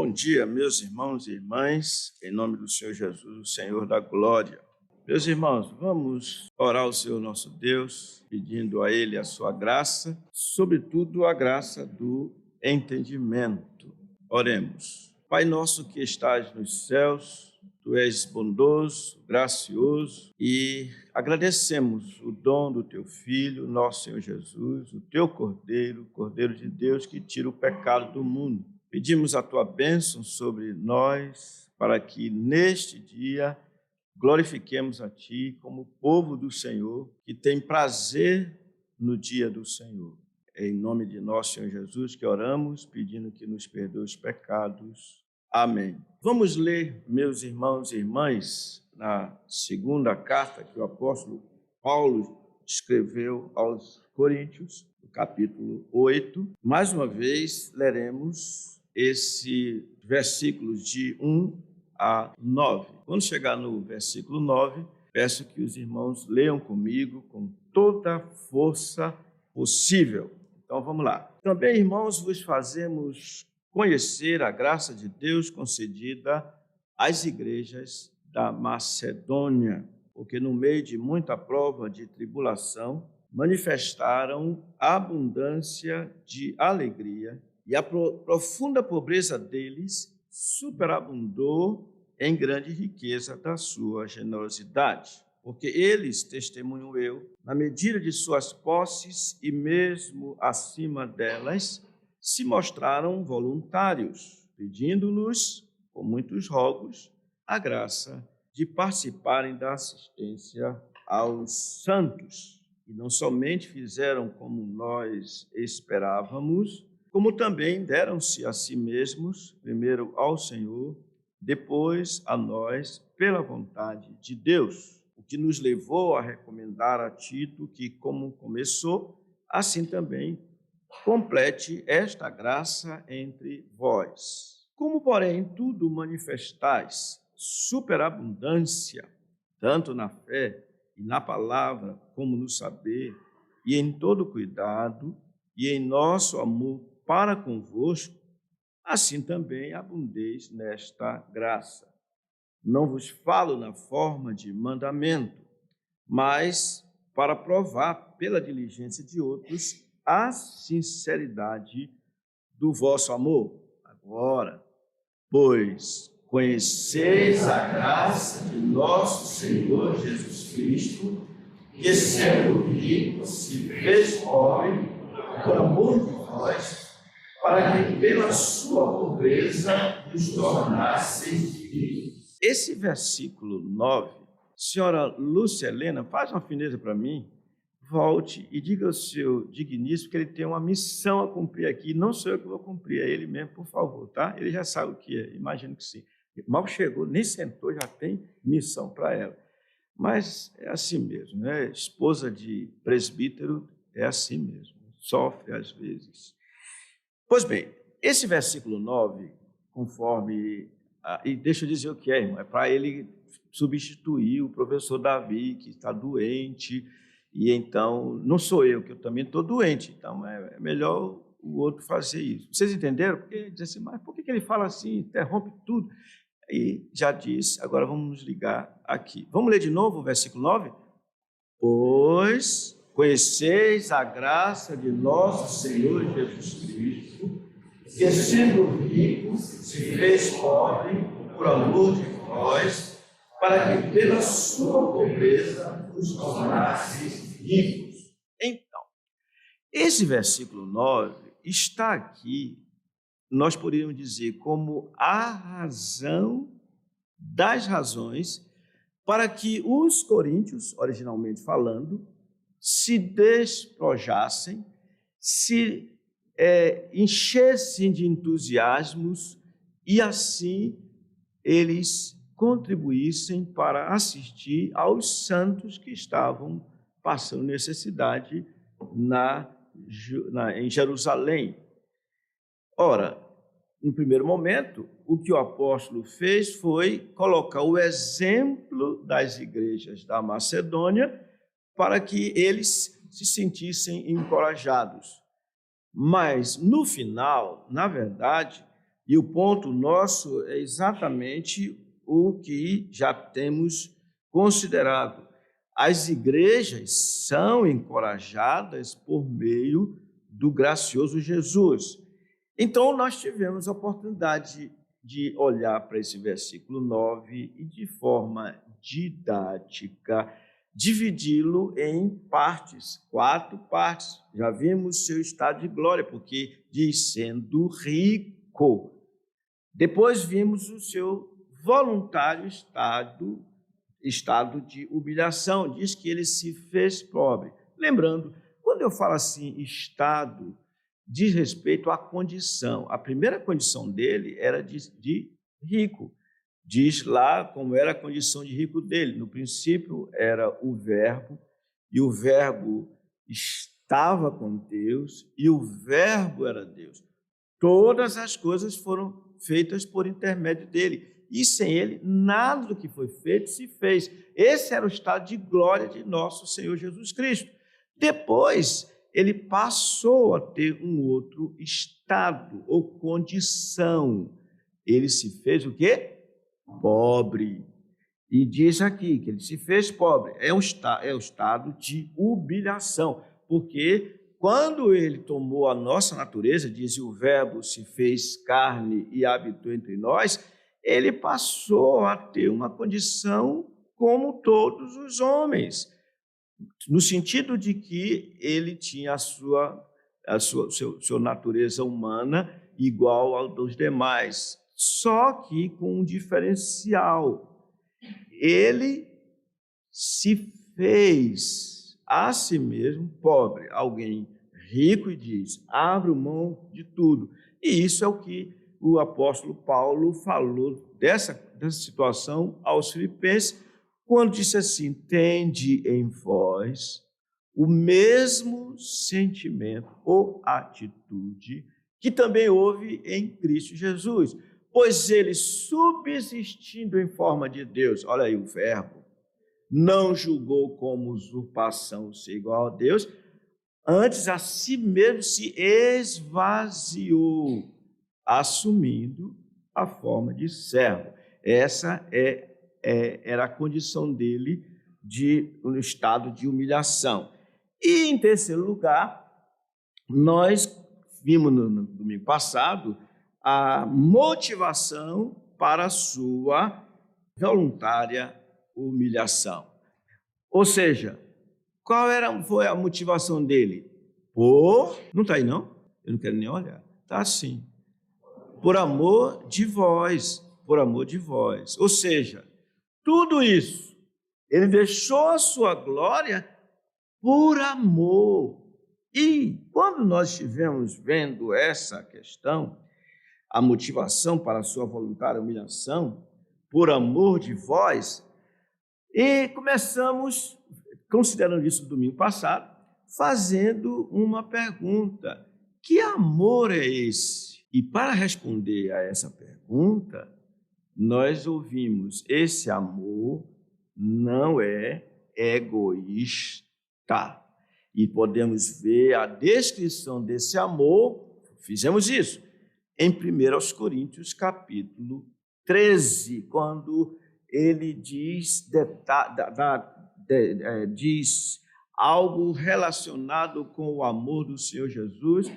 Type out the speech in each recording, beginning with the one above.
Bom dia, meus irmãos e irmãs, em nome do Senhor Jesus, o Senhor da glória. Meus irmãos, vamos orar ao Senhor nosso Deus, pedindo a Ele a sua graça, sobretudo a graça do entendimento. Oremos. Pai nosso que estás nos céus, Tu és bondoso, gracioso e agradecemos o dom do Teu Filho, nosso Senhor Jesus, o Teu Cordeiro, Cordeiro de Deus que tira o pecado do mundo. Pedimos a Tua bênção sobre nós para que neste dia glorifiquemos a Ti como povo do Senhor que tem prazer no dia do Senhor. É em nome de nosso Senhor Jesus que oramos, pedindo que nos perdoe os pecados. Amém. Vamos ler, meus irmãos e irmãs, na segunda carta que o apóstolo Paulo escreveu aos Coríntios, no capítulo 8. Mais uma vez, leremos esses versículos de 1 a 9. Quando chegar no versículo 9, peço que os irmãos leiam comigo com toda a força possível. Então, vamos lá. Também, irmãos, vos fazemos conhecer a graça de Deus concedida às igrejas da Macedônia, porque no meio de muita prova de tribulação, manifestaram abundância de alegria e a profunda pobreza deles superabundou em grande riqueza da sua generosidade. Porque eles, testemunho eu, na medida de suas posses e mesmo acima delas, se mostraram voluntários, pedindo-nos, com muitos rogos, a graça de participarem da assistência aos santos. E não somente fizeram como nós esperávamos, como também deram-se a si mesmos, primeiro ao Senhor, depois a nós, pela vontade de Deus, o que nos levou a recomendar a Tito que, como começou, assim também complete esta graça entre vós. Como, porém, tudo manifestais superabundância, tanto na fé e na palavra, como no saber, e em todo cuidado, e em nosso amor para convosco, assim também abundeis nesta graça. Não vos falo na forma de mandamento, mas para provar pela diligência de outros a sinceridade do vosso amor. Agora, pois, conheceis a graça de nosso Senhor Jesus Cristo, que sendo rico se fez pobre por amor de vós, para que pela sua pobreza vos tornasseis ricos. Esse versículo 9, senhora Lúcia Helena, faz uma fineza para mim, volte e diga ao seu digníssimo que ele tem uma missão a cumprir aqui. Não sou eu que vou cumprir, é ele mesmo, por favor, tá? Ele já sabe o que é, imagino que sim. Mal chegou, nem sentou, já tem missão para ela. Mas é assim mesmo, né? Esposa de presbítero é assim mesmo, sofre às vezes. Pois bem, esse versículo 9, conforme... e deixa eu dizer o que é, irmão, é para ele substituir o professor Davi, que está doente. E então, não sou eu, que eu também estou doente, então é melhor o outro fazer isso. Vocês entenderam? Porque diz assim, mas por que ele fala assim, interrompe tudo? E já disse, agora vamos nos ligar aqui. Vamos ler de novo o versículo 9? Pois conheceis a graça de nosso Senhor Jesus Cristo, que sendo rico se fez pobre por amor de vós, para que pela sua pobreza os tornasseis ricos. Então, esse versículo 9 está aqui, nós poderíamos dizer, como a razão das razões para que os coríntios, originalmente falando, se despojassem, se enchessem de entusiasmos e assim eles contribuíssem para assistir aos santos que estavam passando necessidade em Jerusalém. Ora, no primeiro momento, o que o apóstolo fez foi colocar o exemplo das igrejas da Macedônia para que eles se sentissem encorajados. Mas, no final, na verdade, E o ponto nosso é exatamente o que já temos considerado. As igrejas são encorajadas por meio do gracioso Jesus. Então, nós tivemos a oportunidade de olhar para esse versículo 9 e, de forma didática, dividi-lo em partes, 4 partes. Já vimos seu estado de glória, porque diz sendo rico. Depois vimos o seu voluntário estado de humilhação. Diz que ele se fez pobre. Lembrando, quando eu falo assim, estado, diz respeito à condição. A primeira condição dele era de rico. Diz lá como era a condição de rico dele. No princípio era o Verbo, e o Verbo estava com Deus, e o Verbo era Deus. Todas as coisas foram feitas por intermédio dele. E sem ele, nada do que foi feito se fez. Esse era o estado de glória de nosso Senhor Jesus Cristo. Depois, ele passou a ter um outro estado ou condição. Ele se fez o quê? Pobre. E diz aqui que ele se fez pobre. É o estado de humilhação, porque quando ele tomou a nossa natureza, diz o Verbo se fez carne e habitou entre nós, ele passou a ter uma condição como todos os homens, no sentido de que ele tinha a sua natureza humana igual ao dos demais, só que com um diferencial. Ele se fez a si mesmo pobre, alguém rico, e diz, abro mão de tudo. E isso é o que o apóstolo Paulo falou dessa situação aos Filipenses, quando disse assim, tende em vós o mesmo sentimento ou atitude que também houve em Cristo Jesus, pois ele, subsistindo em forma de Deus, olha aí o verbo, não julgou como usurpação ser igual a Deus, antes a si mesmo se esvaziou, assumindo a forma de servo. Essa era a condição dele no estado de humilhação. E, em terceiro lugar, nós vimos no domingo passado a motivação para a sua voluntária humilhação. Ou seja, foi a motivação dele? Não está aí não? Eu não quero nem olhar. Está assim. Por amor de vós. Ou seja, tudo isso, ele deixou a sua glória por amor. E quando nós estivemos vendo essa questão, a motivação para a sua voluntária humilhação, por amor de vós, e começamos, considerando isso no domingo passado, fazendo uma pergunta: que amor é esse? E para responder a essa pergunta, nós ouvimos, esse amor não é egoísta. E podemos ver a descrição desse amor, fizemos isso, em 1 Coríntios, capítulo 13, quando ele diz algo relacionado com o amor do Senhor Jesus,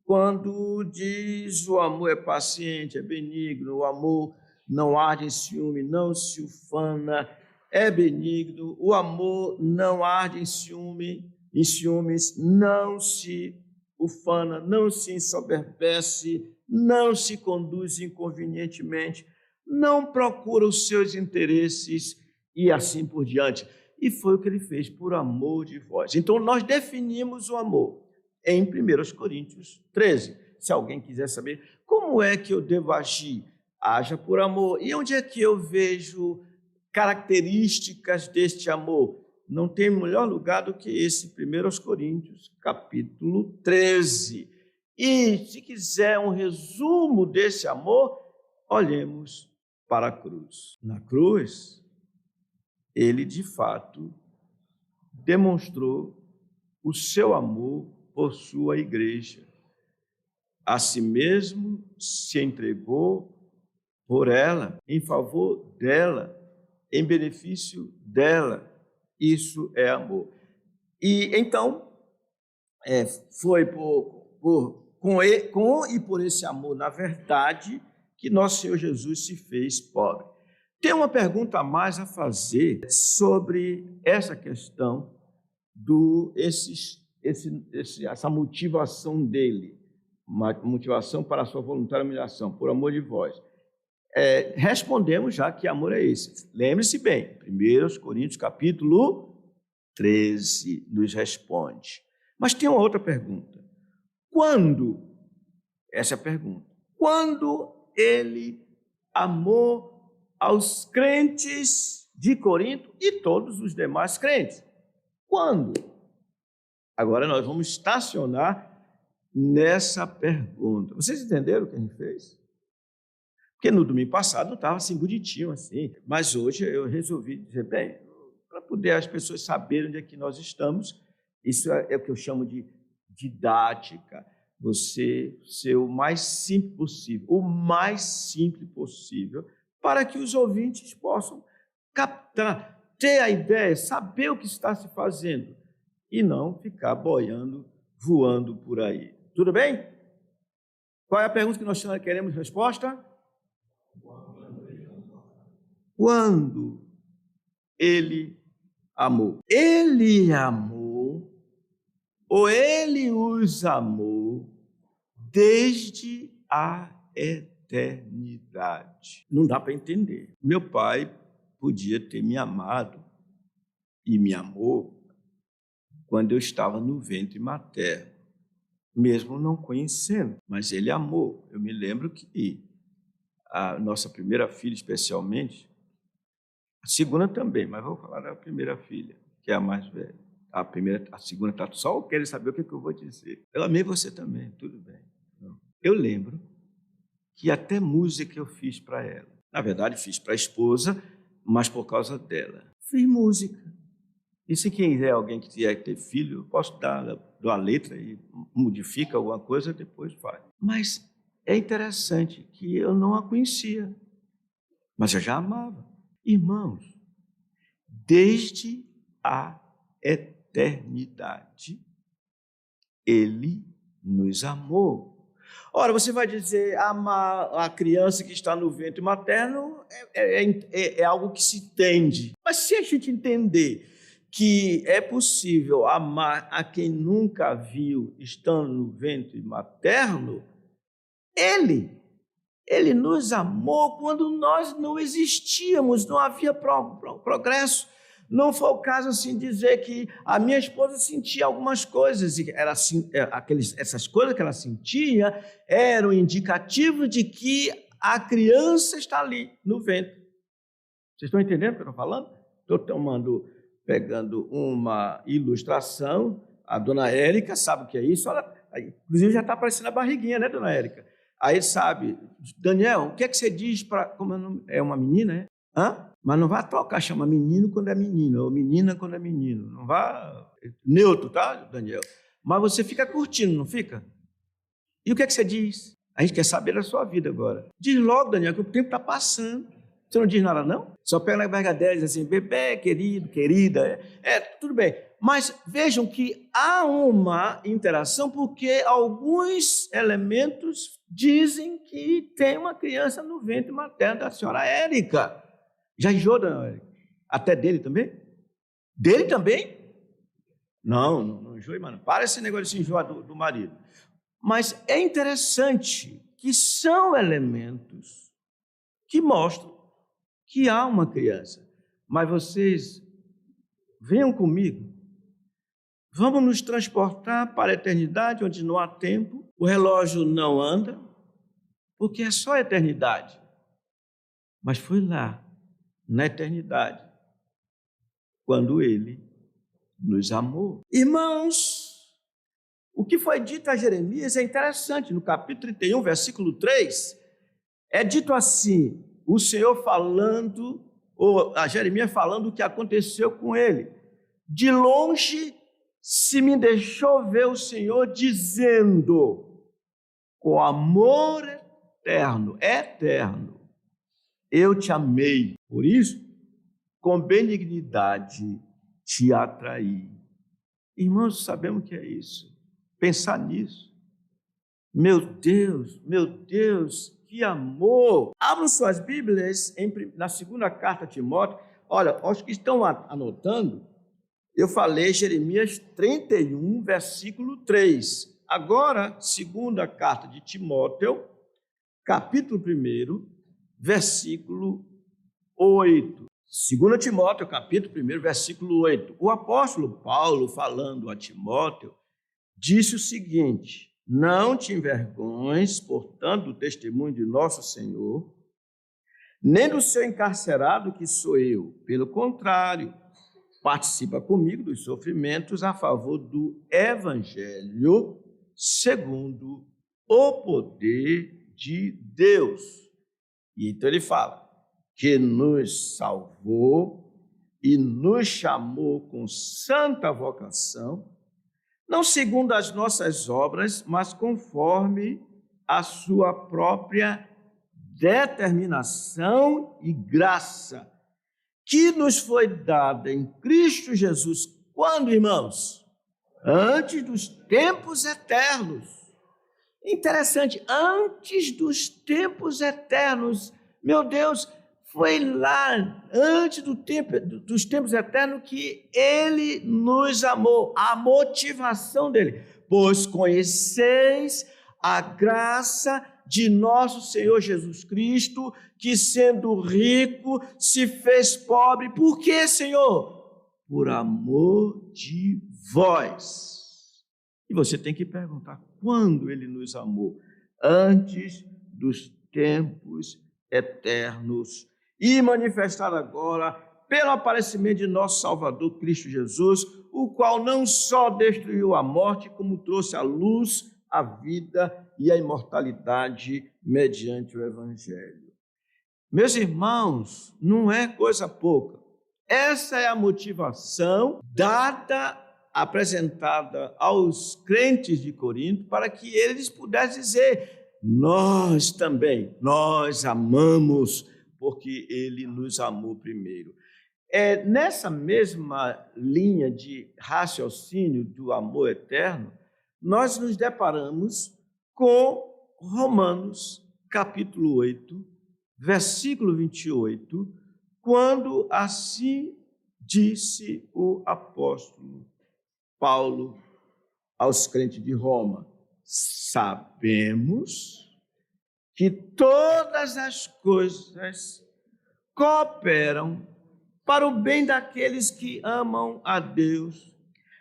quando diz o amor é paciente, é benigno, o amor não arde em ciúme, não se ufana, é benigno, o amor não arde em ciúmes, não se ufana, não se ensoberbece, não se conduz inconvenientemente, não procura os seus interesses e assim por diante. E foi o que ele fez por amor de vós. Então, nós definimos o amor em 1 Coríntios 13. Se alguém quiser saber como é que eu devo agir, haja por amor. E onde é que eu vejo características deste amor? Não tem melhor lugar do que esse 1 Coríntios, capítulo 13. E, se quiser um resumo desse amor, olhemos para a cruz. Na cruz, ele, de fato, demonstrou o seu amor por sua igreja. a si mesmo se entregou por ela, em favor dela, em benefício dela. Isso é amor. E então, foi com e por esse amor, na verdade, que nosso Senhor Jesus se fez pobre. Tem uma pergunta a mais a fazer sobre essa questão essa motivação dele, uma motivação para a sua voluntária humilhação, por amor de vós. Respondemos já que amor é esse. Lembre-se bem, 1 Coríntios capítulo 13 nos responde. Mas tem uma outra pergunta. Essa é a pergunta, quando ele amou aos crentes de Corinto e todos os demais crentes? Quando? Agora nós vamos estacionar nessa pergunta. Vocês entenderam o que a gente fez? Porque no domingo passado não estava assim bonitinho assim, mas hoje eu resolvi dizer, bem, para poder as pessoas saberem onde é que nós estamos, isso é o que eu chamo de didática, você ser o mais simples possível, para que os ouvintes possam captar, ter a ideia, saber o que está se fazendo e não ficar boiando, voando por aí. Tudo bem? Qual é a pergunta que nós queremos resposta? Quando ele amou. Ele amou, ou ele os amou, desde a eternidade. Não dá para entender. Meu pai podia ter me amado e me amou quando eu estava no ventre materno, mesmo não conhecendo, mas ele amou. Eu me lembro que a nossa primeira filha, especialmente, a segunda também, mas vou falar da primeira filha, que é a mais velha. A segunda está só querendo saber o que eu vou dizer. Eu amei você também, tudo bem. Eu lembro que até música eu fiz para ela. Na verdade, fiz para a esposa, mas por causa dela. Fiz música. E se quiser alguém que tiver ter filho, eu posso dar a letra e modifica alguma coisa, depois faz. Mas é interessante que eu não a conhecia, mas eu já amava. Irmãos, desde a eternidade, ele nos amou. Ora, você vai dizer, amar a criança que está no ventre materno é algo que se entende. Mas se a gente entender que é possível amar a quem nunca viu estando no ventre materno, ele nos amou quando nós não existíamos, não havia progresso. Não foi o caso assim dizer que a minha esposa sentia algumas coisas, e essas coisas que ela sentia eram indicativos de que a criança está ali no ventre. Vocês estão entendendo o que eu estou falando? Estou pegando uma ilustração. A dona Érica sabe o que é isso, inclusive já está aparecendo a barriguinha, né, dona Érica? Aí sabe, Daniel, o que é que você diz para... Como é uma menina, é? Mas não vai trocar, chama menino quando é menina, ou menina quando é menino. Não vai... Neutro, tá, Daniel? Mas você fica curtindo, não fica? E o que é que você diz? A gente quer saber da sua vida agora. Diz logo, Daniel, que o tempo está passando. Você não diz nada, não? Só pega na barriga dela e diz assim, bebê, querido, querida. Tudo bem. Mas vejam que há uma interação porque alguns elementos dizem que tem uma criança no ventre materno da senhora Érica. Já enjoou, dona Érica? Até dele também? Dele também? Não enjoei, mano. Para esse negócio de se enjoar do marido. Mas é interessante que são elementos que mostram que há uma criança. Mas vocês venham comigo. Vamos nos transportar para a eternidade, onde não há tempo, o relógio não anda, porque é só a eternidade. Mas foi lá, na eternidade, quando ele nos amou. Irmãos, o que foi dito a Jeremias é interessante. No capítulo 31, versículo 3, é dito assim, o Senhor falando, ou a Jeremias falando o que aconteceu com ele. De longe se me deixou ver o Senhor dizendo, com amor eterno, eu te amei. Por isso, com benignidade te atraí. Irmãos, sabemos o que é isso. Pensar nisso. Meu Deus, que amor! Abram suas Bíblias na segunda carta a Timóteo. Olha, aos que estão anotando, eu falei Jeremias 31, versículo 3. Agora, segunda carta de Timóteo, capítulo 1, versículo 8. 2 Timóteo, capítulo 1, versículo 8. O apóstolo Paulo, falando a Timóteo, disse o seguinte: não te envergonhes, portanto, do testemunho de nosso Senhor, nem do seu encarcerado que sou eu. Pelo contrário, participa comigo dos sofrimentos a favor do Evangelho, segundo o poder de Deus. E então ele fala que nos salvou e nos chamou com santa vocação, não segundo as nossas obras, mas conforme a sua própria determinação e graça, que nos foi dada em Cristo Jesus. Quando, irmãos? Antes dos tempos eternos. Interessante, antes dos tempos eternos. Meu Deus, foi lá, antes dos tempos eternos, que Ele nos amou. A motivação dele. Pois conheceis a graça de nosso Senhor Jesus Cristo, que sendo rico se fez pobre. Por quê, Senhor? Por amor de vós. E você tem que perguntar, quando Ele nos amou? Antes dos tempos eternos. E manifestado agora pelo aparecimento de nosso Salvador Cristo Jesus, o qual não só destruiu a morte, como trouxe à luz a vida e a imortalidade mediante o Evangelho. Meus irmãos, não é coisa pouca. Essa é a motivação apresentada aos crentes de Corinto, para que eles pudessem dizer: nós também, nós amamos, porque Ele nos amou primeiro. Nessa mesma linha de raciocínio do amor eterno, nós nos deparamos com Romanos, capítulo 8, versículo 28, quando assim disse o apóstolo Paulo aos crentes de Roma: sabemos que todas as coisas cooperam para o bem daqueles que amam a Deus,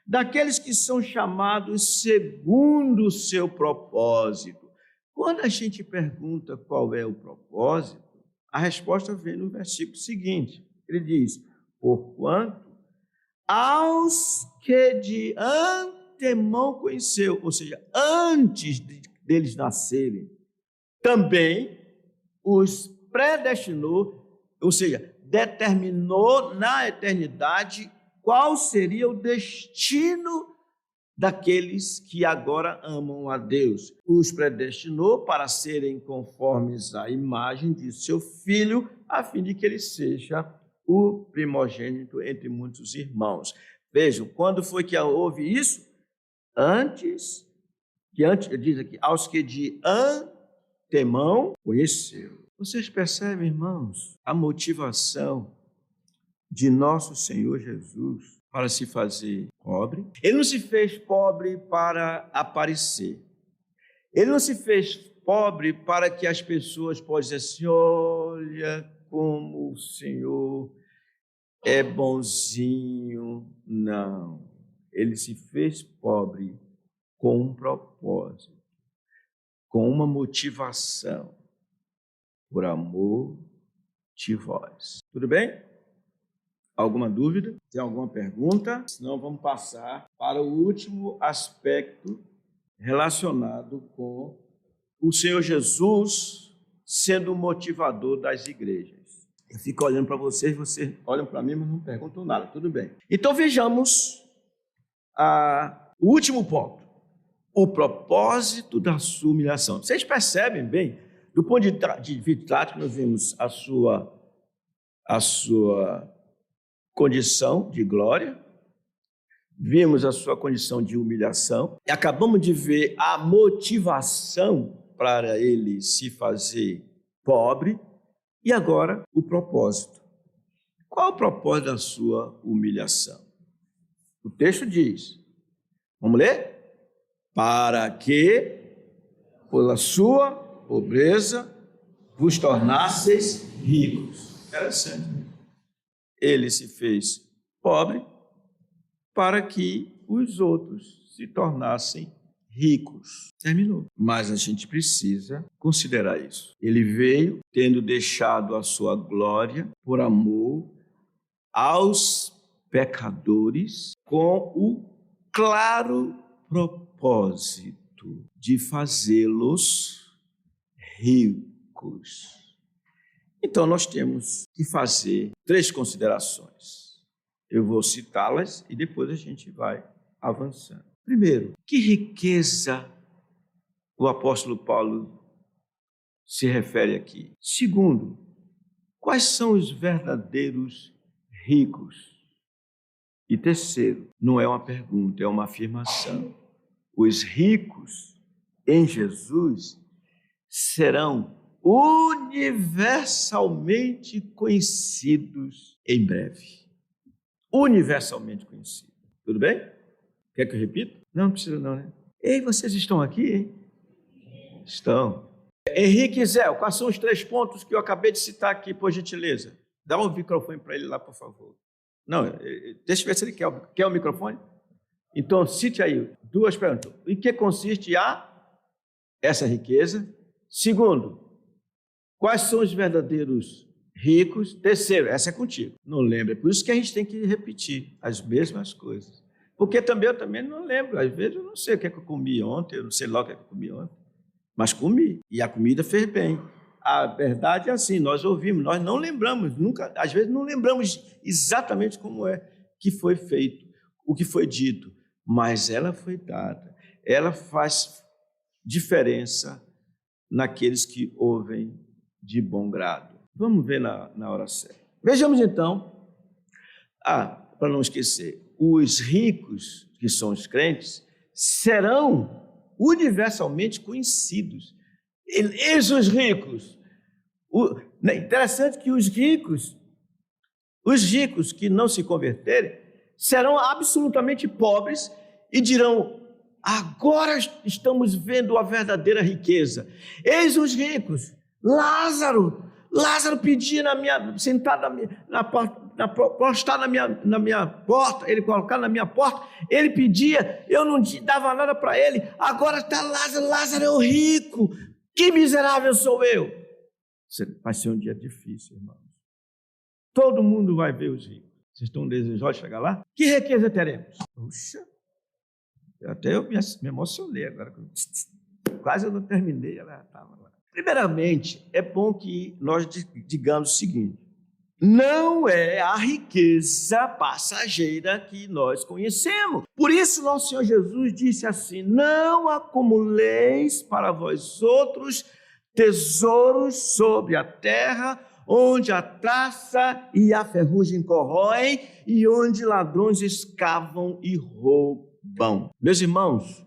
daqueles que são chamados segundo o seu propósito. Quando a gente pergunta qual é o propósito, a resposta vem no versículo seguinte. Ele diz: porquanto aos que de antemão conheceu, ou seja, antes deles nascerem, também os predestinou, ou seja, determinou na eternidade qual seria o destino daqueles que agora amam a Deus. Os predestinou para serem conformes à imagem de seu Filho, a fim de que ele seja o primogênito entre muitos irmãos. Vejam, quando foi que houve isso? Antes, diz aqui, aos que de antemão conheceu. Vocês percebem, irmãos, a motivação de nosso Senhor Jesus para se fazer pobre? Ele não se fez pobre para aparecer. Ele não se fez pobre para que as pessoas possam dizer assim: olha como o Senhor é bonzinho. Não. Ele se fez pobre com um propósito, com uma motivação: por amor de vós. Tudo bem? Alguma dúvida? Tem alguma pergunta? Senão vamos passar para o último aspecto relacionado com o Senhor Jesus sendo o motivador das igrejas. Eu fico olhando para vocês olham para mim, mas não perguntam nada. Tudo bem. Então vejamos o último ponto. o propósito da sua humilhação. Vocês percebem bem, do ponto de vista prático, nós vimos a sua condição de glória, vimos a sua condição de humilhação, e acabamos de ver a motivação para ele se fazer pobre, e agora o propósito. Qual o propósito da sua humilhação? O texto diz, vamos ler? Para que, pela sua pobreza, vos tornasseis ricos. Interessante. Ele se fez pobre para que os outros se tornassem ricos. Terminou. Mas a gente precisa considerar isso. Ele veio tendo deixado a sua glória por amor aos pecadores, com o claro propósito de fazê-los ricos. Então, nós temos que fazer 3 considerações. Eu vou citá-las e depois a gente vai avançando. Primeiro, que riqueza o apóstolo Paulo se refere aqui? Segundo, quais são os verdadeiros ricos? E terceiro, não é uma pergunta, é uma afirmação. Os ricos em Jesus serão universalmente conhecidos em breve. Universalmente conhecidos. Tudo bem? Quer que eu repita? Não precisa não, né? Ei, vocês estão aqui, hein? Estão. Henrique e Zé, quais são os 3 pontos que eu acabei de citar aqui, por gentileza? Dá um microfone para ele lá, por favor. Não, deixa eu ver se ele quer o microfone. Então, cite aí 2 perguntas. Em que consiste essa riqueza? Segundo, quais são os verdadeiros ricos? Terceiro, essa é contigo. Não lembra. É por isso que a gente tem que repetir as mesmas coisas. Porque eu também não lembro. Às vezes eu não sei o que é que eu comi ontem, eu não sei lá o que é que eu comi ontem. Mas comi. E a comida fez bem. A verdade é assim, nós ouvimos, nós não lembramos, nunca, às vezes não lembramos exatamente como é que foi feito, o que foi dito, mas ela foi dada, ela faz diferença naqueles que ouvem de bom grado. Vamos ver na hora certa. Vejamos então, para não esquecer, os ricos, que são os crentes, serão universalmente conhecidos. Eles, os ricos. Interessante que os ricos que não se converterem, serão absolutamente pobres e dirão, agora estamos vendo a verdadeira riqueza. Eis os ricos. Lázaro pedia sentado postado na minha porta, ele colocado na minha porta, ele pedia, eu não dava nada para ele, agora está Lázaro é o rico, que miserável sou eu. Vai ser um dia difícil, irmãos. Todo mundo vai ver os ricos. Vocês estão desejosos de chegar lá? Que riqueza teremos? Puxa, até eu me emocionei agora. Quase eu não terminei, ela estava lá. Primeiramente, é bom que nós digamos o seguinte: não é a riqueza passageira que nós conhecemos. Por isso, nosso Senhor Jesus disse assim: não acumuleis para vós outros tesouros sobre a terra, onde a traça e a ferrugem corroem e onde ladrões escavam e roubam. Meus irmãos,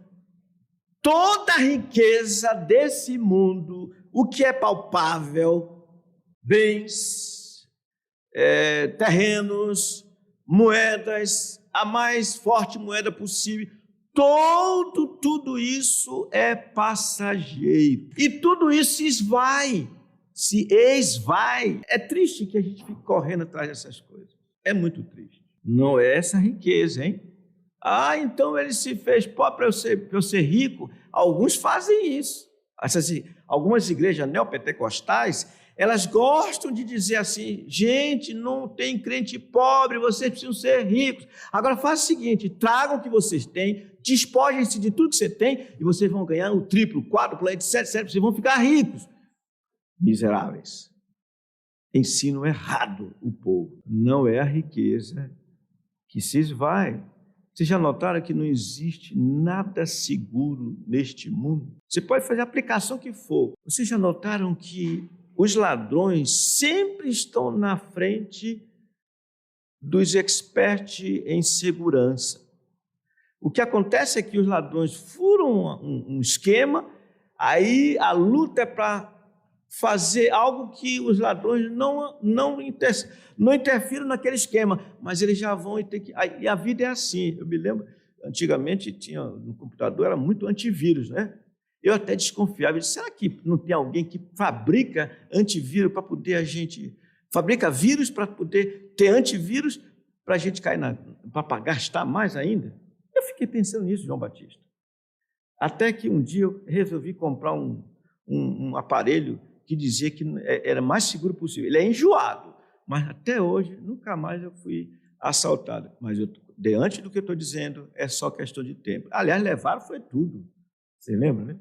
toda a riqueza desse mundo, o que é palpável, bens, terrenos, moedas, a mais forte moeda possível, tudo isso é passageiro. E tudo isso se esvai. É triste que a gente fique correndo atrás dessas coisas. É muito triste. Não é essa riqueza, hein? Então ele se fez pobre para eu ser rico. Alguns fazem isso. Algumas igrejas neopentecostais, elas gostam de dizer assim: gente, não tem crente pobre, vocês precisam ser ricos. Agora faça o seguinte: tragam o que vocês têm, despojem-se de tudo que você tem e vocês vão ganhar o triplo, quádruplo, etc, vocês vão ficar ricos. Miseráveis. Ensino errado o povo. Não é a riqueza que se esvai. Vocês já notaram que não existe nada seguro neste mundo? Você pode fazer a aplicação que for. Vocês já notaram que os ladrões sempre estão na frente dos experts em segurança? O que acontece é que os ladrões furam um esquema, aí a luta é para fazer algo que os ladrões não interfiram naquele esquema, mas eles já vão ter que... E a vida é assim. Eu me lembro, antigamente tinha no computador, era muito antivírus, né? Eu até desconfiava, disse, será que não tem alguém que fabrica antivírus para poder a gente... fabrica vírus para poder ter antivírus para a gente cair para gastar mais ainda? Eu fiquei pensando nisso, João Batista. Até que um dia eu resolvi comprar um aparelho que dizia que era mais seguro possível. Ele é enjoado, mas até hoje nunca mais eu fui assaltado. Mas diante do que eu estou dizendo, é só questão de tempo. Aliás, levaram foi tudo. Você lembra, né?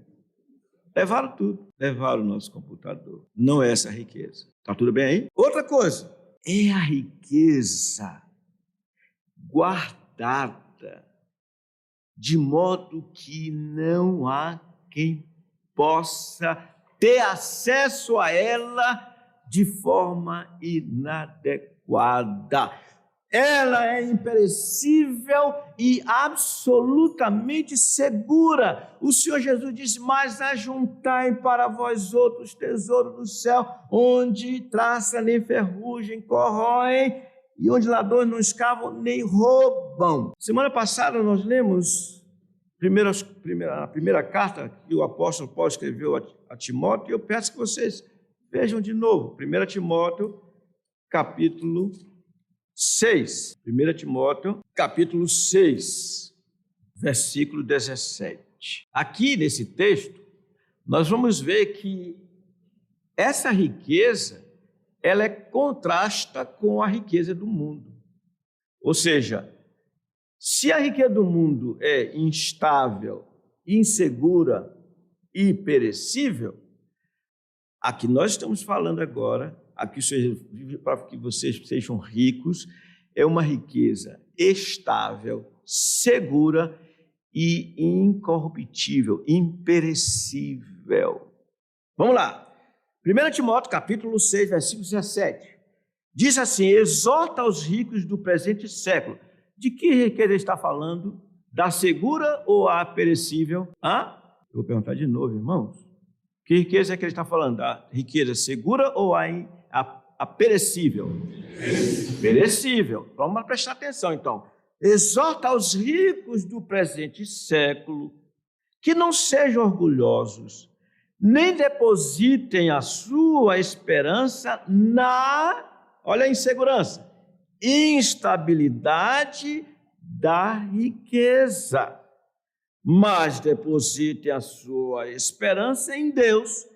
Levaram tudo. Levaram o nosso computador. Não é essa a riqueza. Está tudo bem aí? Outra coisa, é a riqueza guardada, de modo que não há quem possa ter acesso a ela de forma inadequada. Ela é imperecível e absolutamente segura. O Senhor Jesus disse, mas ajuntai para vós outros tesouros do céu, onde traça nem ferrugem corroem, e onde ladrões não escavam nem roubam. Semana passada nós lemos a primeira carta que o apóstolo Paulo escreveu a Timóteo, e eu peço que vocês vejam de novo. 1 Timóteo, capítulo 6. 1 Timóteo, capítulo 6, versículo 17. Aqui nesse texto, nós vamos ver que essa riqueza, ela contrasta com a riqueza do mundo. Ou seja, se a riqueza do mundo é instável, insegura e perecível, a que nós estamos falando agora, para que vocês sejam ricos, é uma riqueza estável, segura e incorruptível, imperecível. Vamos lá. 1 Timóteo, capítulo 6, versículo 17. Diz assim, exorta os ricos do presente século. De que riqueza ele está falando? Da segura ou a perecível? Eu vou perguntar de novo, irmãos. Que riqueza é que ele está falando? Da riqueza segura ou a perecível? Perecível. Vamos prestar atenção, então. Exorta aos ricos do presente século que não sejam orgulhosos, nem depositem a sua esperança olha a insegurança, instabilidade da riqueza, mas depositem a sua esperança em Deus,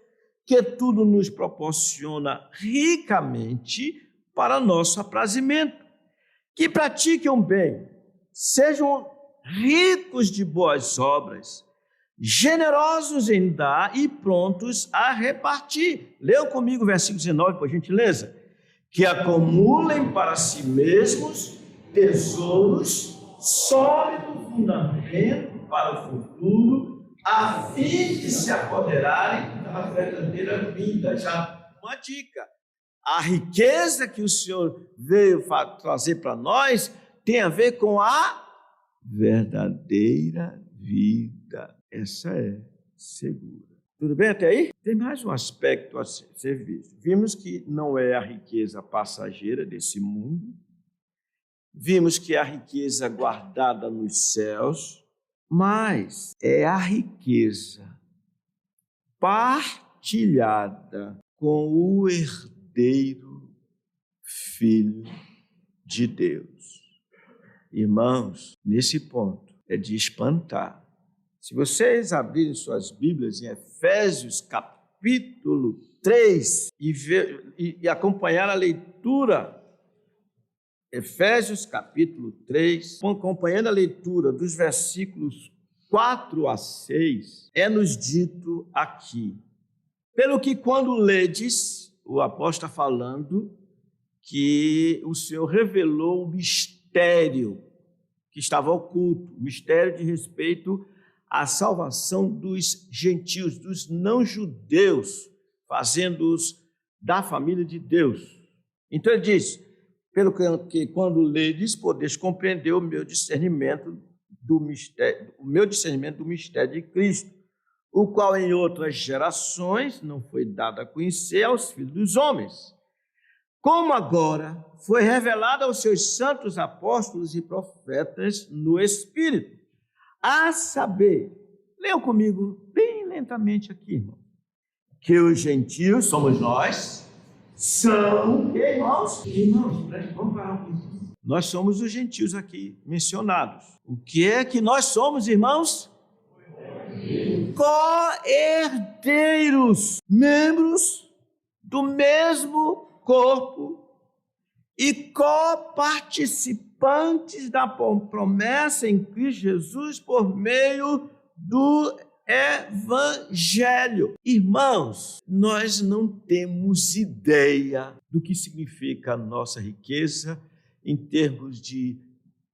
que tudo nos proporciona ricamente para nosso aprazimento. Que pratiquem o bem, sejam ricos de boas obras, generosos em dar e prontos a repartir. Leiam comigo o versículo 19, por gentileza. Que acumulem para si mesmos tesouros, sólido fundamento para o futuro, a fim de se apoderarem da verdadeira vida. Já uma dica, a riqueza que o Senhor veio trazer para nós tem a ver com a verdadeira vida. Essa é segura. Tudo bem até aí? Tem mais um aspecto a ser visto. Vimos que não é a riqueza passageira desse mundo. Vimos que é a riqueza guardada nos céus, mas é a riqueza partilhada com o herdeiro Filho de Deus. Irmãos, nesse ponto é de espantar. Se vocês abrirem suas Bíblias em Efésios capítulo 3 e acompanhar a leitura, Efésios capítulo 3, acompanhando a leitura dos versículos 4 a 6, é-nos dito aqui, pelo que quando ledes, o apóstolo está falando que o Senhor revelou o mistério que estava oculto, o mistério de respeito à salvação dos gentios, dos não-judeus, fazendo-os da família de Deus. Então ele diz, pelo que quando ledes, podeis compreender o meu discernimento do mistério de Cristo, o qual em outras gerações não foi dado a conhecer aos filhos dos homens, como agora foi revelado aos seus santos apóstolos e profetas no Espírito, a saber, leiam comigo bem lentamente aqui, irmão, que os gentios, somos nós, são, irmãos, vamos parar um pouquinho. Nós somos os gentios aqui mencionados. O que é que nós somos, irmãos? Co-herdeiros, membros do mesmo corpo e coparticipantes da promessa em Cristo Jesus por meio do Evangelho. Irmãos, nós não temos ideia do que significa a nossa riqueza em termos de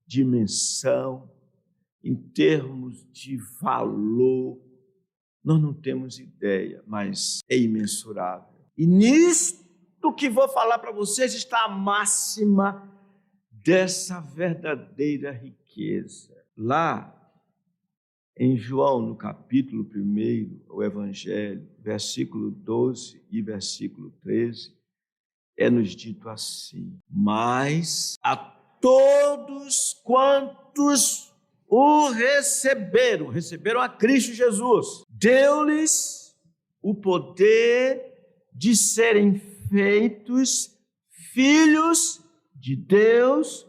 dimensão, em termos de valor. Nós não temos ideia, mas é imensurável. E nisto que vou falar para vocês está a máxima dessa verdadeira riqueza. Lá em João, no capítulo 1, o Evangelho, versículo 12 e versículo 13, é-nos dito assim: mas a todos quantos o receberam a Cristo Jesus, deu-lhes o poder de serem feitos filhos de Deus,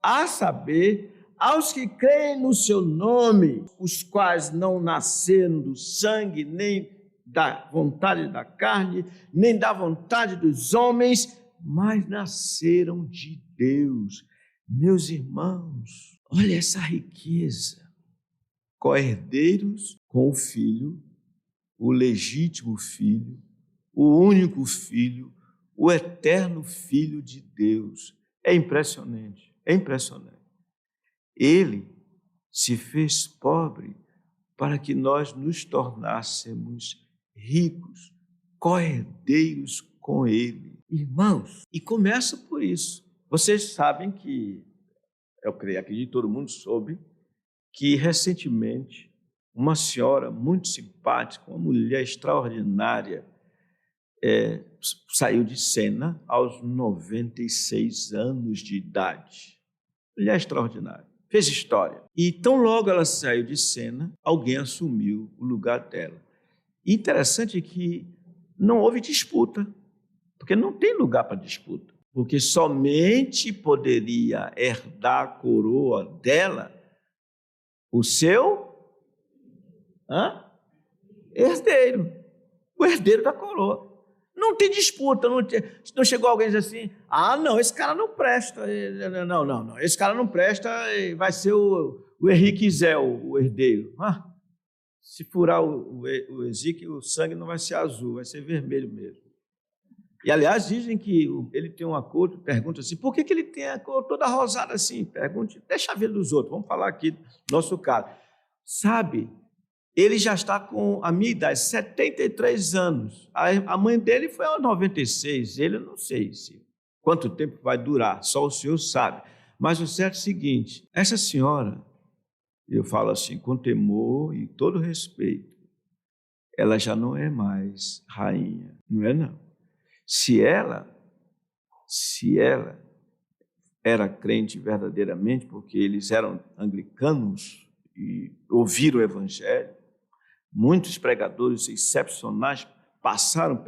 a saber, aos que creem no seu nome, os quais não nasceram do sangue, nem da vontade da carne, nem da vontade dos homens, mas nasceram de Deus. Meus irmãos, olha essa riqueza. Co-herdeiros com o Filho, o legítimo Filho, o único Filho, o eterno Filho de Deus. É impressionante, é impressionante. Ele se fez pobre para que nós nos tornássemos ricos, co-herdeiros com Ele. Irmãos, e começa por isso. Vocês sabem que, eu creio, acredito que todo mundo soube, que recentemente uma senhora muito simpática, uma mulher extraordinária, saiu de cena aos 96 anos de idade. Mulher extraordinária. Fez história. E tão logo ela saiu de cena, alguém assumiu o lugar dela. E interessante que não houve disputa, porque não tem lugar para disputa. Porque somente poderia herdar a coroa dela o seu herdeiro, o herdeiro da coroa. Não tem disputa, não chegou alguém e disse assim, não, esse cara não presta, não, esse cara não presta, vai ser o Henrique Zé, o herdeiro. Se furar o Ezequiel, o sangue não vai ser azul, vai ser vermelho mesmo. E, aliás, dizem que ele tem uma cor, pergunta assim, por que ele tem a cor toda rosada assim? Pergunte, deixa a ver dos outros, vamos falar aqui do nosso caso. Sabe, ele já está com a minha idade, 73 anos. A mãe dele foi aos 96, ele não sei quanto tempo vai durar, só o Senhor sabe. Mas o certo é o seguinte, essa senhora, eu falo assim, com temor e todo respeito, ela já não é mais rainha, não é não. Se ela era crente verdadeiramente, porque eles eram anglicanos e ouviram o Evangelho, muitos pregadores excepcionais passaram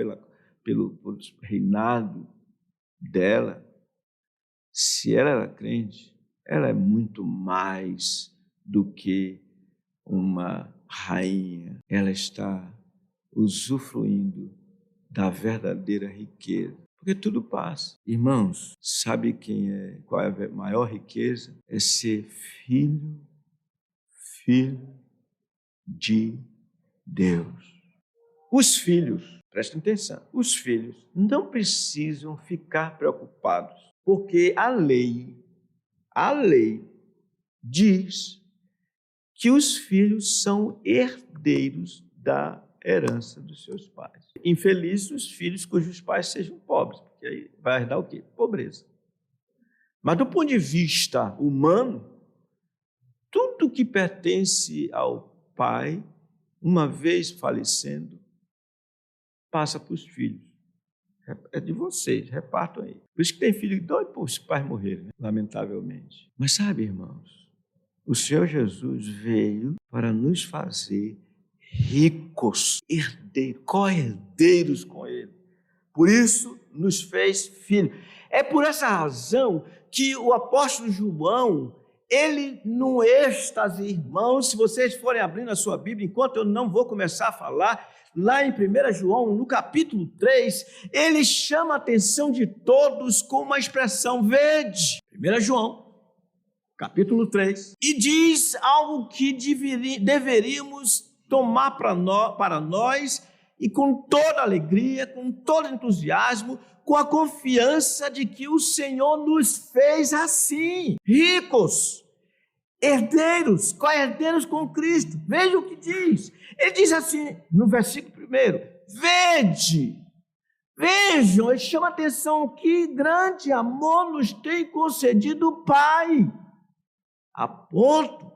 pelo reinado dela. Se ela era crente, ela é muito mais do que uma rainha. Ela está usufruindo da verdadeira riqueza, porque tudo passa. Irmãos, sabe qual é a maior riqueza? É ser filho de Deus. Os filhos, prestem atenção, os filhos não precisam ficar preocupados, porque a lei diz que os filhos são herdeiros da herança dos seus pais. Infelizes os filhos cujos pais sejam pobres, porque aí vai herdar o quê? Pobreza. Mas do ponto de vista humano, tudo que pertence ao pai, uma vez falecendo, passa para os filhos. É de vocês, repartam aí. Por isso que tem filho doido para os pais morrerem, né? Lamentavelmente. Mas sabe, irmãos, o Senhor Jesus veio para nos fazer ricos, herdeiros, co-herdeiros com Ele. Por isso, nos fez filhos. É por essa razão que o apóstolo João, ele, no êxtase, irmãos, se vocês forem abrindo a sua Bíblia, enquanto eu não vou começar a falar, lá em 1 João, no capítulo 3, ele chama a atenção de todos com uma expressão verde. 1 João, capítulo 3, e diz algo que deveríamos tomar para nós e com toda alegria, com todo entusiasmo, com a confiança de que o Senhor nos fez assim, ricos, herdeiros, co-herdeiros com Cristo. Veja o que diz. Ele diz assim, no versículo 1, vejam, ele chama a atenção, que grande amor nos tem concedido o Pai, a ponto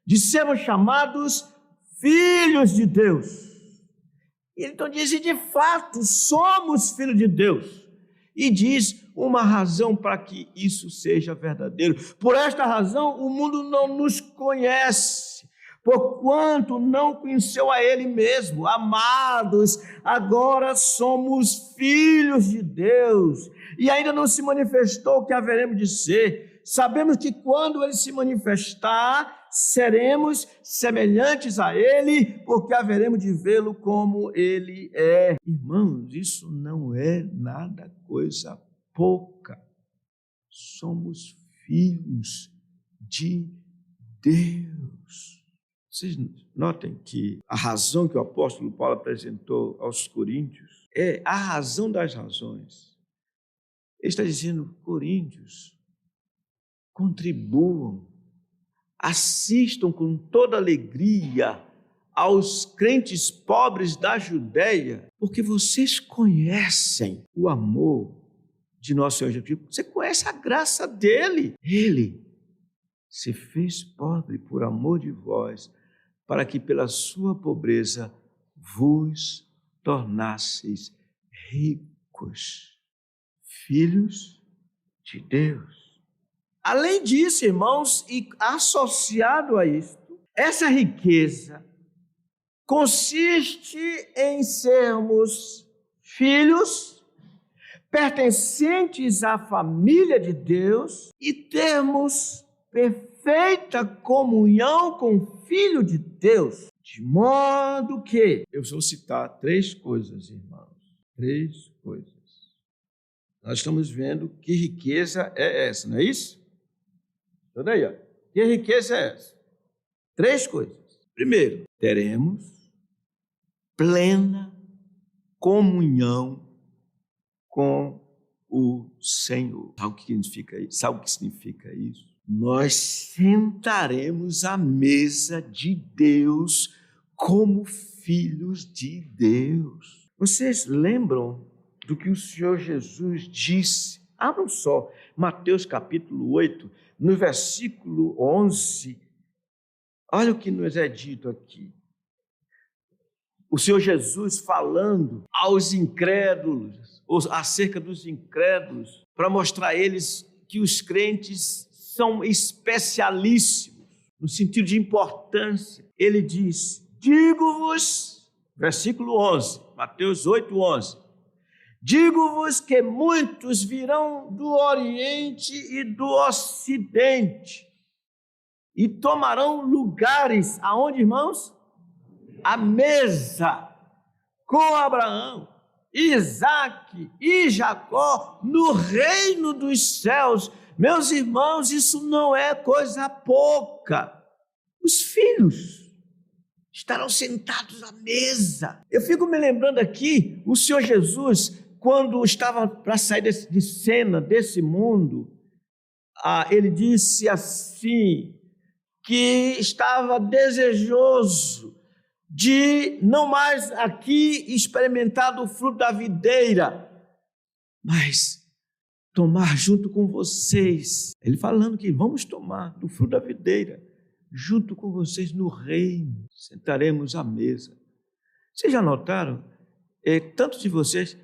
de sermos chamados filhos de Deus. Ele então diz, e de fato somos filhos de Deus. E diz uma razão para que isso seja verdadeiro. Por esta razão, o mundo não nos conhece, porquanto não conheceu a Ele mesmo. Amados, agora somos filhos de Deus, e ainda não se manifestou o que haveremos de ser. Sabemos que quando Ele se manifestar, seremos semelhantes a Ele, porque haveremos de vê-lo como Ele é. Irmãos, isso não é nada coisa pouca. Somos filhos de Deus. Vocês notem que a razão que o apóstolo Paulo apresentou aos coríntios é a razão das razões. Ele está dizendo, coríntios, contribuam, assistam com toda alegria aos crentes pobres da Judéia, porque vocês conhecem o amor de nosso Senhor Jesus. Você conhece a graça dele. Ele se fez pobre por amor de vós, para que pela sua pobreza vos tornasseis ricos, filhos de Deus. Além disso, irmãos, e associado a isto, essa riqueza consiste em sermos filhos, pertencentes à família de Deus e termos perfeita comunhão com o Filho de Deus, de modo que, eu vou citar 3 coisas, irmãos, 3 coisas. Nós estamos vendo que riqueza é essa, não é isso? Olha aí, ó. Que riqueza é essa? 3 coisas. Primeiro, teremos plena comunhão com o Senhor. Sabe o que significa isso? Sabe o que significa isso? Nós sentaremos à mesa de Deus como filhos de Deus. Vocês lembram do que o Senhor Jesus disse? Abram só, Mateus capítulo 8, no versículo 11, olha o que nos é dito aqui. O Senhor Jesus falando aos incrédulos, acerca dos incrédulos, para mostrar a eles que os crentes são especialíssimos, no sentido de importância. Ele diz, digo-vos, versículo 11, Mateus 8, 11, digo-vos que muitos virão do Oriente e do Ocidente e tomarão lugares, aonde, irmãos? À mesa com Abraão, Isaque e Jacó no reino dos céus. Meus irmãos, isso não é coisa pouca. Os filhos estarão sentados à mesa. Eu fico me lembrando aqui, o Senhor Jesus, quando estava para sair de cena, desse mundo, ele disse assim, que estava desejoso de não mais aqui experimentar do fruto da videira, mas tomar junto com vocês. Ele falando que vamos tomar do fruto da videira junto com vocês no reino. Sentaremos à mesa. Vocês já notaram? Tantos de vocês,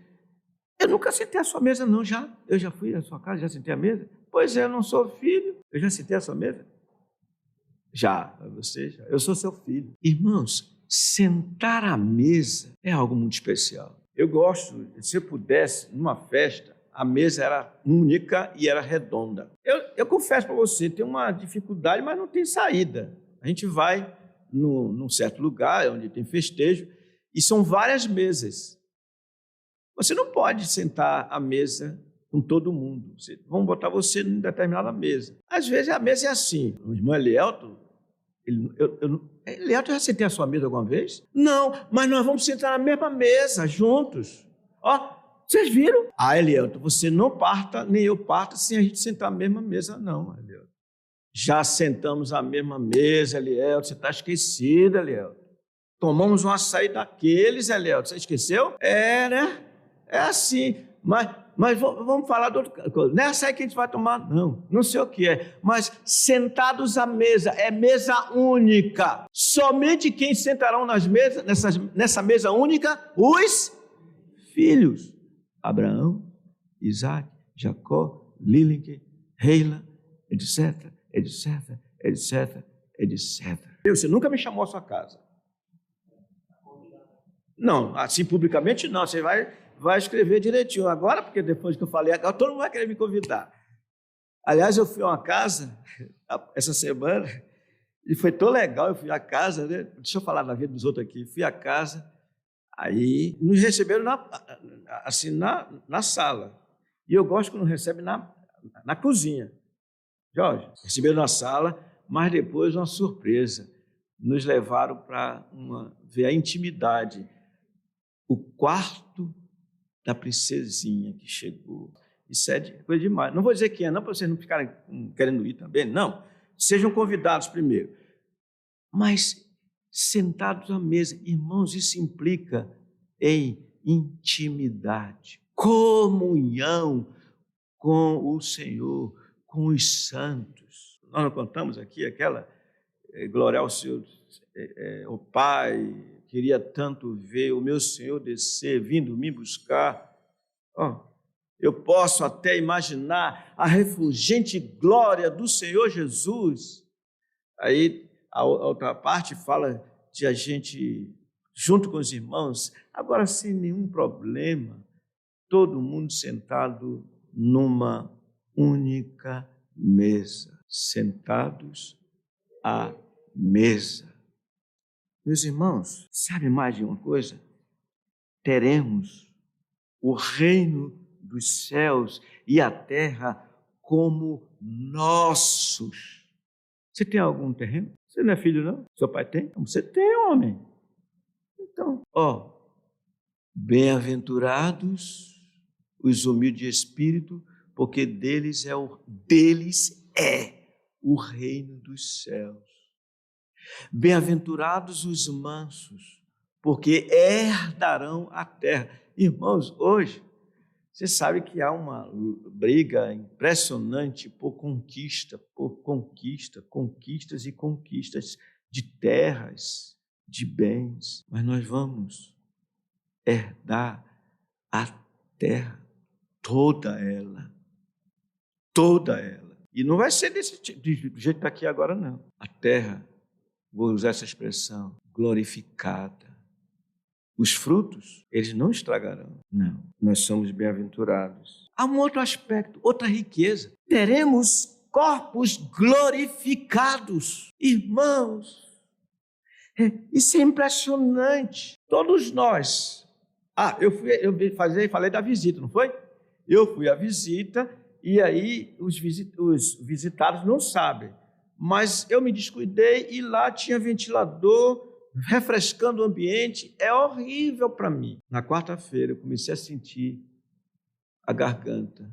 eu nunca sentei à sua mesa não, eu já fui à sua casa, já sentei à mesa? Pois é, eu não sou filho, eu já sentei à sua mesa? Já, você já. Eu sou seu filho. Irmãos, sentar à mesa é algo muito especial. Eu gosto, se eu pudesse, numa festa, a mesa era única e era redonda. Eu confesso para você, tem uma dificuldade, mas não tem saída. A gente vai num certo lugar, onde tem festejo, e são várias mesas. Você não pode sentar à mesa com todo mundo. Vão botar você em determinada mesa. Às vezes a mesa é assim. O irmão Elielto, Elielto, eu já sentei à sua mesa alguma vez? Não, mas nós vamos sentar na mesma mesa, juntos. Ó, vocês viram? Elielto, você não parta, nem eu parto, sem a gente sentar na mesma mesa, não, Elielto. Já sentamos à mesma mesa, Elielto, você está esquecido, Elielto. Tomamos um açaí daqueles, Elielto, você esqueceu? Né? É assim, mas vamos falar de outra coisa. Não é açaí que a gente vai tomar, não sei o que é, mas sentados à mesa, é mesa única. Somente quem sentarão nessa mesa única? Os filhos. Abraão, Isaac, Jacó, Lilique, Reila, etc, etc, etc, etc. Você nunca me chamou à sua casa. Não, assim publicamente não, você vai escrever direitinho. Agora, porque depois que eu falei, agora todo mundo vai querer me convidar. Aliás, eu fui a uma casa essa semana e foi tão legal, eu fui à casa, né? Deixa eu falar da vida dos outros aqui. Fui à casa, aí nos receberam na sala. E eu gosto quando recebe na cozinha. Jorge, receberam na sala, mas depois uma surpresa. Nos levaram para ver a intimidade. O quarto da princesinha que chegou. Isso é coisa demais. Não vou dizer quem é, não, para vocês não ficarem querendo ir também, não. Sejam convidados primeiro. Mas sentados à mesa, irmãos, isso implica em intimidade, comunhão com o Senhor, com os santos. Nós não contamos aqui aquela glória ao Senhor, o Pai, queria tanto ver o meu Senhor descer, vindo me buscar. Eu posso até imaginar a refulgente glória do Senhor Jesus. Aí a outra parte fala de a gente, junto com os irmãos, agora sem nenhum problema, todo mundo sentado numa única mesa, sentados à mesa. Meus irmãos, sabe mais de uma coisa? Teremos o reino dos céus e a terra como nossos. Você tem algum terreno? Você não é filho, não? Seu pai tem? Então, você tem, homem. Então, bem-aventurados os humildes de espírito, porque deles é o reino dos céus. Bem-aventurados os mansos, porque herdarão a terra. Irmãos, hoje, você sabe que há uma briga impressionante por conquistas e conquistas de terras, de bens. Mas nós vamos herdar a terra, toda ela. E não vai ser do jeito que está aqui agora, não. A terra, vou usar essa expressão, glorificada. Os frutos, eles não estragarão. Não, nós somos bem-aventurados. Há um outro aspecto, outra riqueza. Teremos corpos glorificados. Irmãos, isso é impressionante. Todos nós. Falei da visita, não foi? Eu fui à visita e aí os visitados não sabem. Mas eu me descuidei e lá tinha ventilador, refrescando o ambiente. É horrível para mim. Na quarta-feira eu comecei a sentir a garganta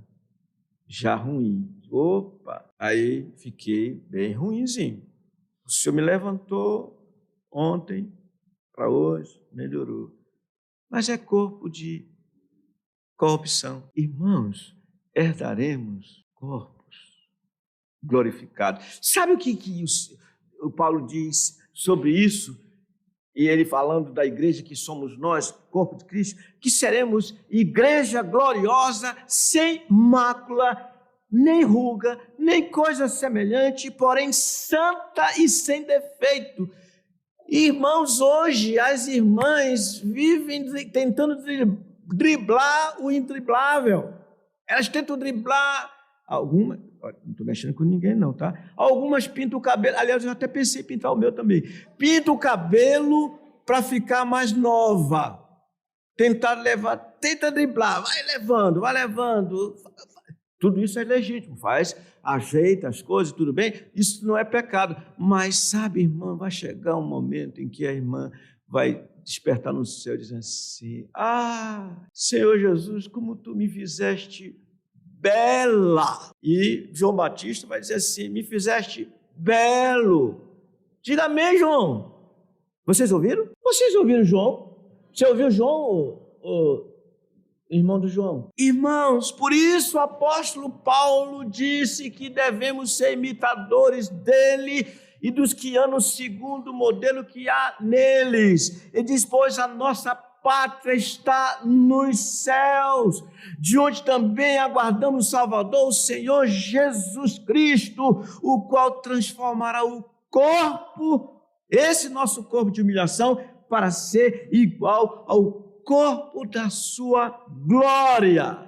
já ruim. Opa! Aí fiquei bem ruinzinho. O Senhor me levantou ontem para hoje, melhorou. Mas é corpo de corrupção. Irmãos, herdaremos corpos glorificados. Sabe o que o Paulo diz sobre isso? E ele falando da igreja que somos nós, corpo de Cristo, que seremos igreja gloriosa, sem mácula, nem ruga, nem coisa semelhante, porém santa e sem defeito. Irmãos, hoje as irmãs vivem tentando driblar o indriblável. Elas tentam driblar algumas, não estou mexendo com ninguém não, tá? Algumas pintam o cabelo, aliás, eu até pensei em pintar o meu também. Pinta o cabelo para ficar mais nova. Tenta driblar, vai levando. Tudo isso é legítimo, ajeita as coisas, tudo bem, isso não é pecado. Mas sabe, irmã, vai chegar um momento em que a irmã vai despertar no céu dizendo assim: Senhor Jesus, como tu me fizeste bela. E João Batista vai dizer assim: me fizeste belo. Diga amém, João. Vocês ouviram? Vocês ouviram João? Você ouviu João, irmão do João? Irmãos, por isso o apóstolo Paulo disse que devemos ser imitadores dele e dos que andam segundo o modelo que há neles. Ele diz: pois a nossa pátria está nos céus, de onde também aguardamos o Salvador, o Senhor Jesus Cristo, o qual transformará o corpo, esse nosso corpo de humilhação, para ser igual ao corpo da sua glória.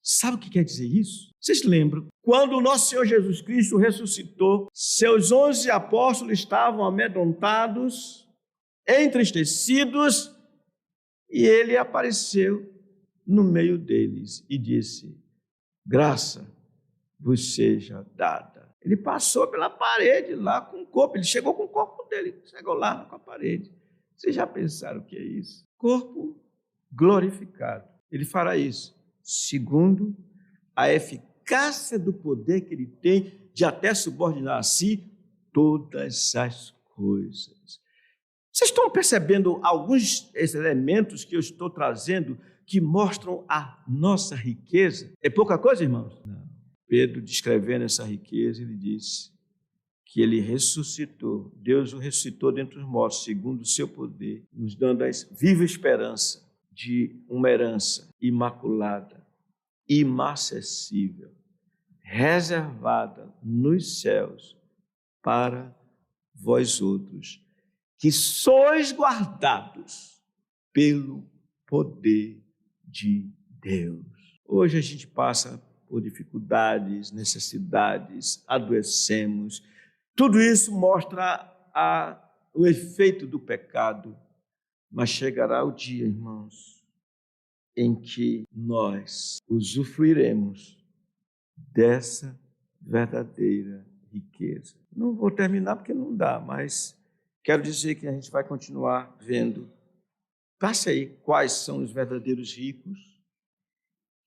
Sabe o que quer dizer isso? Vocês lembram? Quando o nosso Senhor Jesus Cristo ressuscitou, seus 11 apóstolos estavam amedrontados, entristecidos, e ele apareceu no meio deles e disse: graça vos seja dada. Ele passou pela parede lá com o corpo, ele chegou com o corpo dele, chegou lá com a parede. Vocês já pensaram o que é isso? Corpo glorificado. Ele fará isso segundo a eficácia do poder que ele tem de até subordinar a si todas as coisas. Vocês estão percebendo alguns elementos que eu estou trazendo que mostram a nossa riqueza? É pouca coisa, irmãos? Não. Pedro, descrevendo essa riqueza, ele disse que ele ressuscitou, Deus o ressuscitou dentre os mortos, segundo o seu poder, nos dando a viva esperança de uma herança imaculada, inacessível, reservada nos céus para vós outros, que sois guardados pelo poder de Deus. Hoje a gente passa por dificuldades, necessidades, adoecemos. Tudo isso mostra o efeito do pecado, mas chegará o dia, irmãos, em que nós usufruiremos dessa verdadeira riqueza. Não vou terminar porque não dá, mas quero dizer que a gente vai continuar vendo. Passe aí quais são os verdadeiros ricos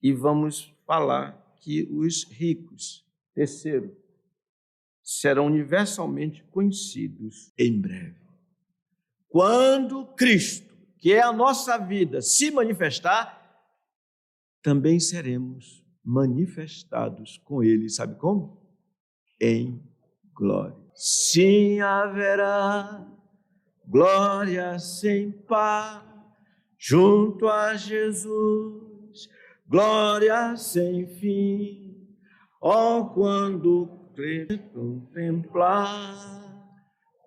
e vamos falar que os ricos, terceiro, serão universalmente conhecidos em breve. Quando Cristo, que é a nossa vida, se manifestar, também seremos manifestados com Ele. Sabe como? Em glória. Sim, haverá glória sem par junto a Jesus, glória sem fim. Oh, quando contemplar,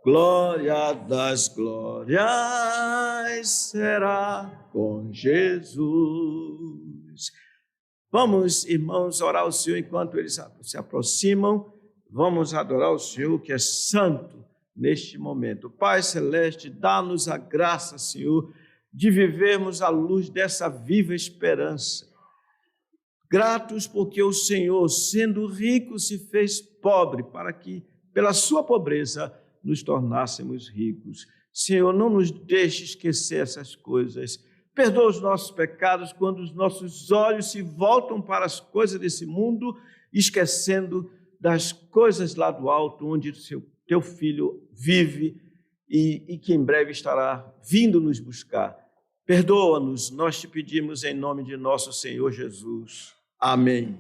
glória das glórias será com Jesus. Vamos, irmãos, orar ao Senhor enquanto eles se aproximam. Vamos adorar o Senhor, que é santo neste momento. Pai Celeste, dá-nos a graça, Senhor, de vivermos à luz dessa viva esperança. Gratos porque o Senhor, sendo rico, se fez pobre, para que, pela sua pobreza, nos tornássemos ricos. Senhor, não nos deixe esquecer essas coisas. Perdoa os nossos pecados quando os nossos olhos se voltam para as coisas desse mundo, esquecendo das coisas lá do alto, onde o seu teu filho vive e que em breve estará vindo nos buscar. Perdoa-nos, nós te pedimos em nome de nosso Senhor Jesus. Amém.